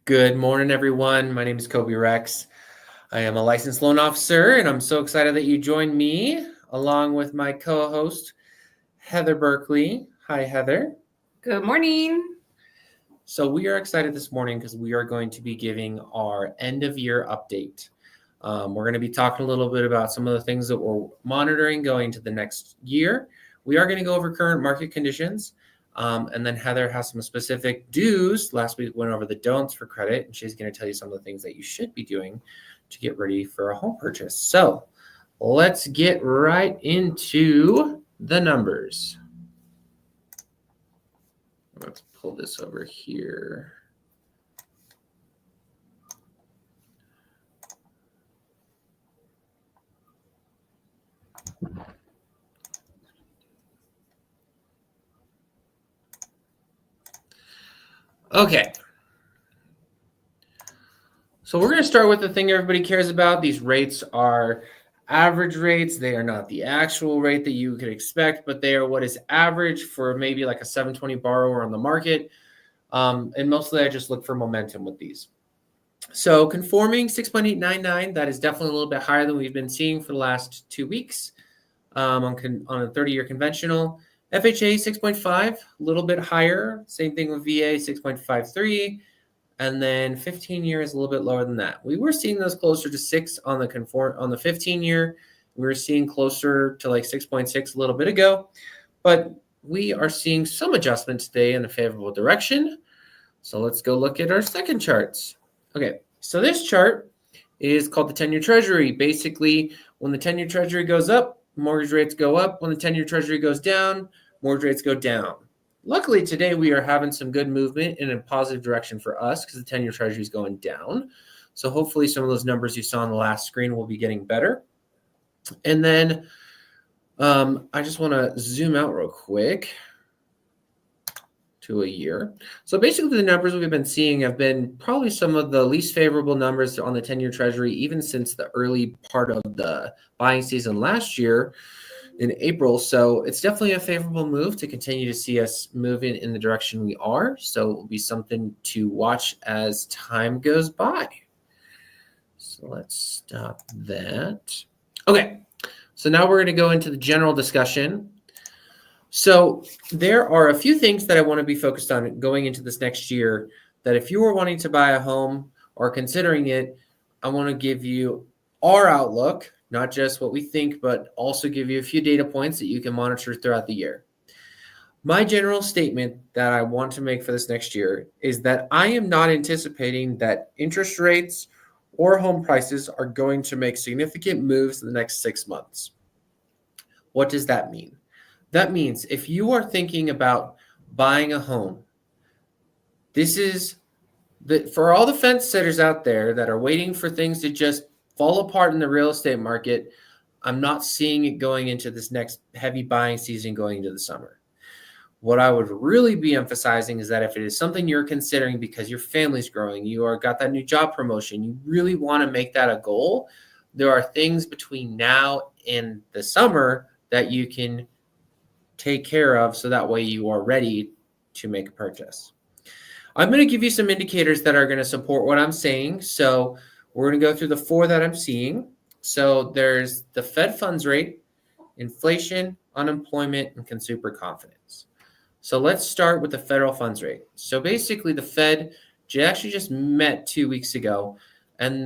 Good morning, everyone. My name is Kobe Rex. I am a licensed loan officer, and I'm so excited that you joined me along with my co-host, Heather Berkeley. Hi, Heather. Good morning. So we are excited this morning because we are going to be giving our end-of-year update. We're going to be talking a little bit about some of the things that we're monitoring going into the next year. We are going to go over current market conditions. And then Heather has some specific do's. Last week went over the don'ts for credit, and she's going to tell you some of the things that you should be doing to get ready for a home purchase. So let's get right into the numbers. Let's pull this over here. Okay. So we're going to start with the thing everybody cares about. These rates are average rates. They are not the actual rate that you could expect, but they are what is average for maybe like a 720 borrower on the market. And mostly I just look for momentum with these. So conforming 6.899, that is definitely a little bit higher than we've been seeing for the last 2 weeks on a 30-year conventional. FHA 6.5, a little bit higher. Same thing with VA 6.53. And then 15 year is a little bit lower than that. We were seeing those closer to 6 on the 15 year. We were seeing closer to like 6.6 a little bit ago, but we are seeing some adjustment today in a favorable direction. So let's go look at our second charts. Okay, so this chart is called the 10-year Treasury. Basically, when the 10-year Treasury goes up, mortgage rates go up. When the 10-year Treasury goes down, mortgage rates go down. Luckily, today we are having some good movement in a positive direction for us because the 10-year Treasury is going down. So hopefully some of those numbers you saw on the last screen will be getting better. And then I just want to zoom out real quick to a year. So basically the numbers we've been seeing have been probably some of the least favorable numbers on the 10-year Treasury, even since the early part of the buying season last year in April. So it's definitely a favorable move to continue to see us moving in the direction we are. So it will be something to watch as time goes by. So let's stop that. Okay, so now we're going to go into the general discussion. So there are a few things that I want to be focused on going into this next year that if you are wanting to buy a home or considering it, I want to give you our outlook, not just what we think, but also give you a few data points that you can monitor throughout the year. My general statement that I want to make for this next year is that I am not anticipating that interest rates or home prices are going to make significant moves in the next 6 months. What does that mean? That means if you are thinking about buying a home, this is for all the fence sitters out there that are waiting for things to just fall apart in the real estate market. I'm not seeing it going into this next heavy buying season going into the summer. What I would really be emphasizing is that if it is something you're considering because your family's growing, you are got that new job promotion, you really want to make that a goal, there are things between now and the summer that you can take care of so that way you are ready to make a purchase. I'm going to give you some indicators that are going to support what I'm saying. So we're going to go through the 4 that I'm seeing. So there's the Fed funds rate, inflation, unemployment, and consumer confidence. So let's start with the federal funds rate. So basically the Fed actually just met 2 weeks ago, and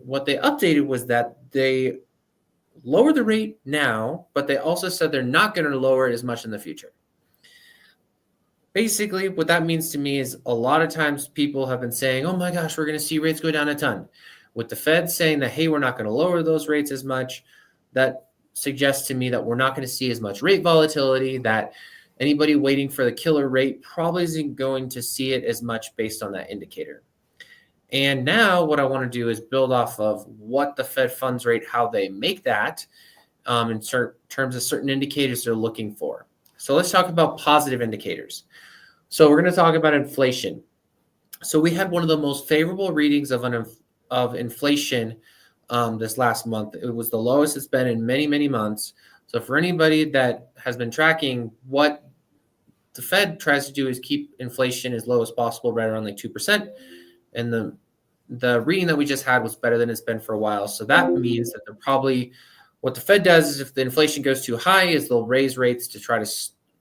what they updated was that they lower the rate now, but they also said they're not going to lower it as much in the future. Basically, what that means to me is a lot of times people have been saying, oh my gosh, we're going to see rates go down a ton. With the Fed saying that, hey, we're not going to lower those rates as much, that suggests to me that we're not going to see as much rate volatility, that anybody waiting for the killer rate probably isn't going to see it as much based on that indicator. And now what I want to do is build off of what the Fed funds rate, how they make that in terms of certain indicators they're looking for. So let's talk about positive indicators. So we're going to talk about inflation. So we had one of the most favorable readings of inflation this last month. It was the lowest it's been in many, many months. So for anybody that has been tracking, what the Fed tries to do is keep inflation as low as possible, right around like 2%. and the reading that we just had was better than it's been for a while. So that means that they're probably, what the Fed does is if the inflation goes too high, is they'll raise rates to try to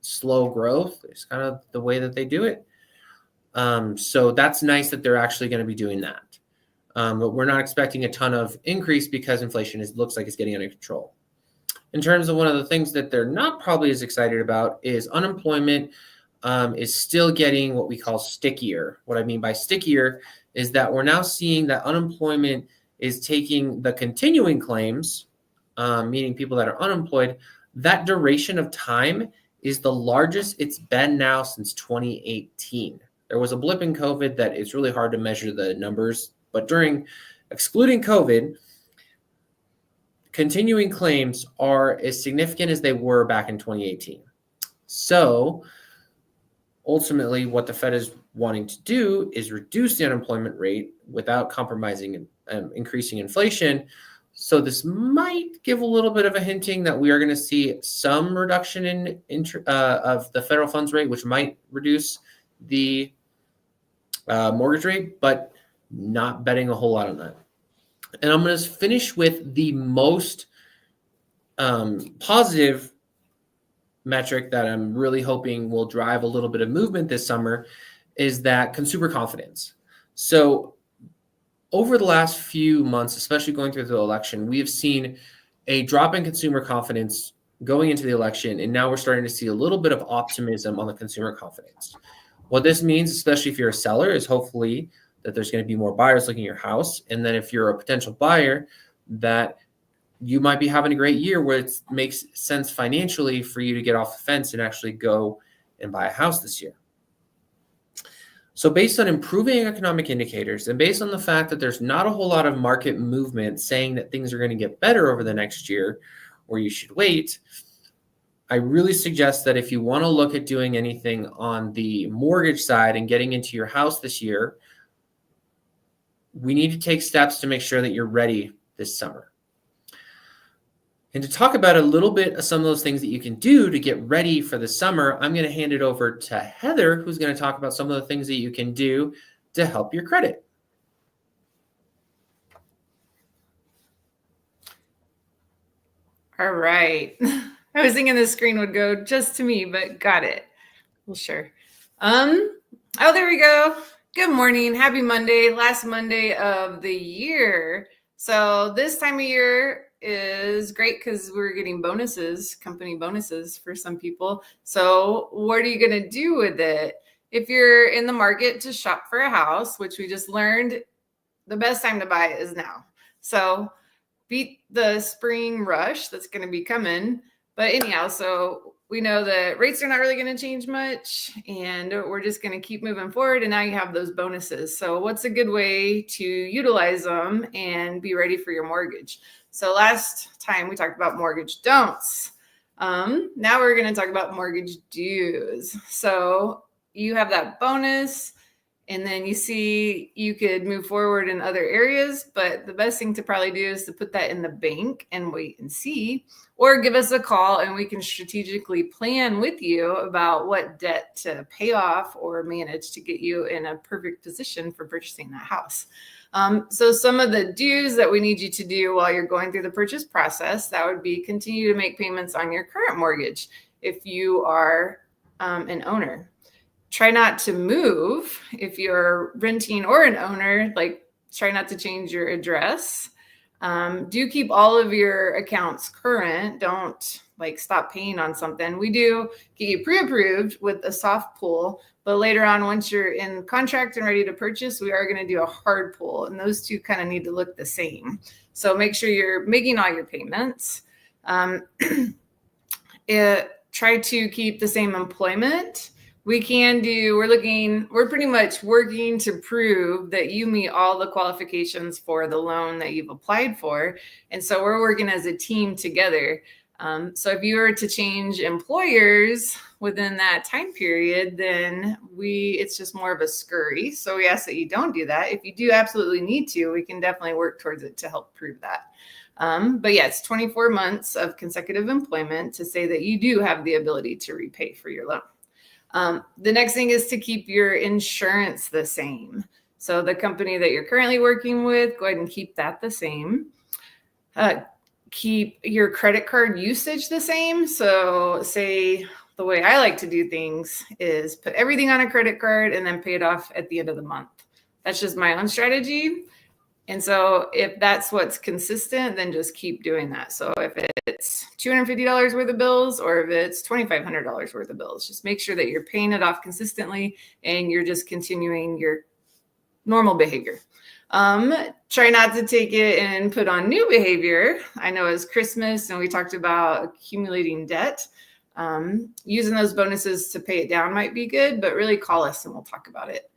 slow growth. It's kind of the way that they do it. So that's nice that they're actually going to be doing that. But we're not expecting a ton of increase because inflation looks like it's getting under control. In terms of one of the things that they're not probably as excited about is unemployment is still getting what we call stickier. What I mean by stickier is that we're now seeing that unemployment is taking the continuing claims, meaning people that are unemployed, that duration of time is the largest it's been now since 2018. There was a blip in COVID that it's really hard to measure the numbers, but excluding COVID, continuing claims are as significant as they were back in 2018. So ultimately, what the Fed is wanting to do is reduce the unemployment rate without compromising and increasing inflation. So this might give a little bit of a hinting that we are going to see some reduction of the federal funds rate, which might reduce the mortgage rate, but not betting a whole lot on that. And I'm going to finish with the most positive metric that I'm really hoping will drive a little bit of movement this summer is that consumer confidence. So over the last few months, especially going through the election, we have seen a drop in consumer confidence going into the election, and now we're starting to see a little bit of optimism on the consumer confidence. What this means, especially if you're a seller, is hopefully that there's going to be more buyers looking at your house, and then if you're a potential buyer, that you might be having a great year where it makes sense financially for you to get off the fence and actually go and buy a house this year. So based on improving economic indicators and based on the fact that there's not a whole lot of market movement saying that things are going to get better over the next year or you should wait, I really suggest that if you want to look at doing anything on the mortgage side and getting into your house this year, we need to take steps to make sure that you're ready this summer. And to talk about a little bit of some of those things that you can do to get ready for the summer, I'm going to hand it over to Heather, who's going to talk about some of the things that you can do to help your credit. All right. I was thinking the screen would go just to me, but got it. Well, sure. Oh, there we go. Good morning. Happy Monday. Last Monday of the year. So this time of year is great because we're getting bonuses, company bonuses for some people. So what are you going to do with it? If you're in the market to shop for a house, which we just learned, the best time to buy is now. So beat the spring rush that's going to be coming. But anyhow, so we know that rates are not really going to change much and we're just going to keep moving forward. And now you have those bonuses. So what's a good way to utilize them and be ready for your mortgage? So last time we talked about mortgage don'ts. Now we're going to talk about mortgage dues. So you have that bonus and then you see you could move forward in other areas, but the best thing to probably do is to put that in the bank and wait and see, or give us a call and we can strategically plan with you about what debt to pay off or manage to get you in a perfect position for purchasing that house. So some of the dues that we need you to do while you're going through the purchase process, that would be continue to make payments on your current mortgage if you are an owner. Try not to move if you're renting or an owner, like try not to change your address. Do keep all of your accounts current. Don't like stop paying on something. We do get you pre-approved with a soft pull, but later on, once you're in contract and ready to purchase, we are going to do a hard pull, and those two kind of need to look the same. So make sure you're making all your payments. Try to keep the same employment. We're pretty much working to prove that you meet all the qualifications for the loan that you've applied for. And so we're working as a team together. So if you were to change employers within that time period, then it's just more of a scurry. So we ask that you don't do that. If you do absolutely need to, we can definitely work towards it to help prove that. But yeah, it's 24 months of consecutive employment to say that you do have the ability to repay for your loan. The next thing is to keep your insurance the same. So the company that you're currently working with, go ahead and keep that the same. Keep your credit card usage the same. So say the way I like to do things is put everything on a credit card and then pay it off at the end of the month. That's just my own strategy. And so if that's what's consistent, then just keep doing that. So if it's $250 worth of bills or if it's $2,500 worth of bills, just make sure that you're paying it off consistently and you're just continuing your normal behavior. Try not to take it and put on new behavior. I know it's Christmas and we talked about accumulating debt. Using those bonuses to pay it down might be good, but really call us and we'll talk about it.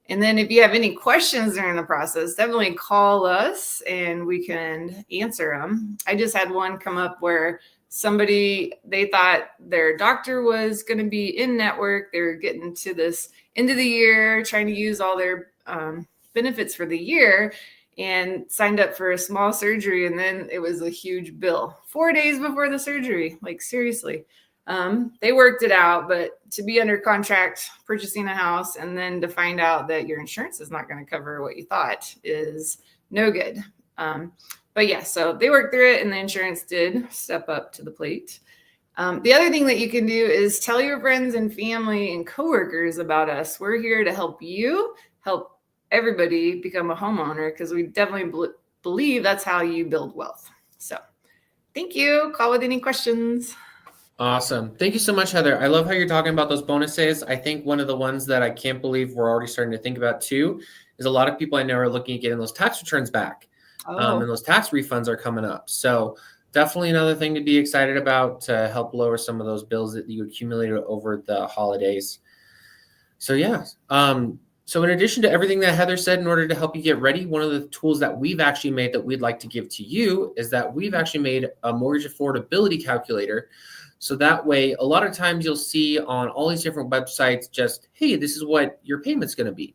And then if you have any questions during the process, definitely call us and we can answer them. I just had one come up where they thought their doctor was going to be in network. They were getting to this end of the year, trying to use all their benefits for the year and signed up for a small surgery. And then it was a huge bill 4 days before the surgery. Like seriously, they worked it out, but to be under contract, purchasing a house, and then to find out that your insurance is not going to cover what you thought is no good. But yeah, so they worked through it and the insurance did step up to the plate. The other thing that you can do is tell your friends and family and coworkers about us. We're here to help you, help everybody become a homeowner because we definitely believe that's how you build wealth. So thank you. Call with any questions. Awesome. Thank you so much, Heather. I love how you're talking about those bonuses. I think one of the ones that I can't believe we're already starting to think about too is a lot of people I know are looking at getting those tax returns back. And those tax refunds are coming up. So definitely another thing to be excited about to help lower some of those bills that you accumulated over the holidays. So yeah. So in addition to everything that Heather said, in order to help you get ready, one of the tools that we've actually made that we'd like to give to you is that we've actually made a mortgage affordability calculator. So that way, a lot of times you'll see on all these different websites just, hey, this is what your payment's going to be.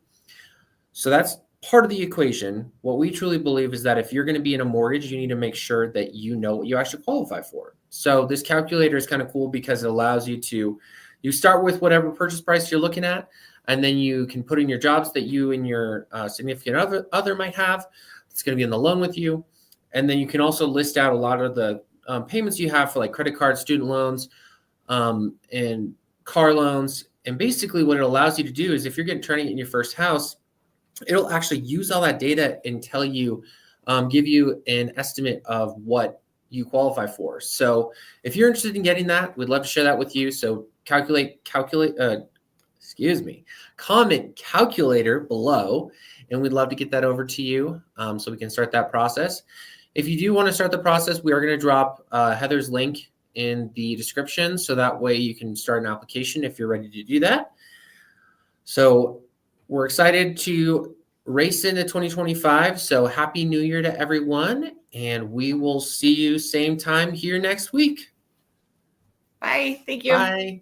So that's part of the equation. What we truly believe is that if you're going to be in a mortgage, you need to make sure that you know what you actually qualify for. So this calculator is kind of cool because it allows you start with whatever purchase price you're looking at, and then you can put in your jobs that you and your significant other might have. It's going to be in the loan with you. And then you can also list out a lot of the payments you have for like credit cards, student loans, and car loans. And basically what it allows you to do is if you're trying to get in your first house, it'll actually use all that data and tell you, give you an estimate of what you qualify for. So if you're interested in getting that, we'd love to share that with you. So comment calculator below, and we'd love to get that over to you so we can start that process. If you do want to start the process, we are going to drop Heather's link in the description, so that way you can start an application if you're ready to do that. So we're excited to race into 2025. So happy New Year to everyone, and we will see you same time here next week. Bye. Thank you. Bye.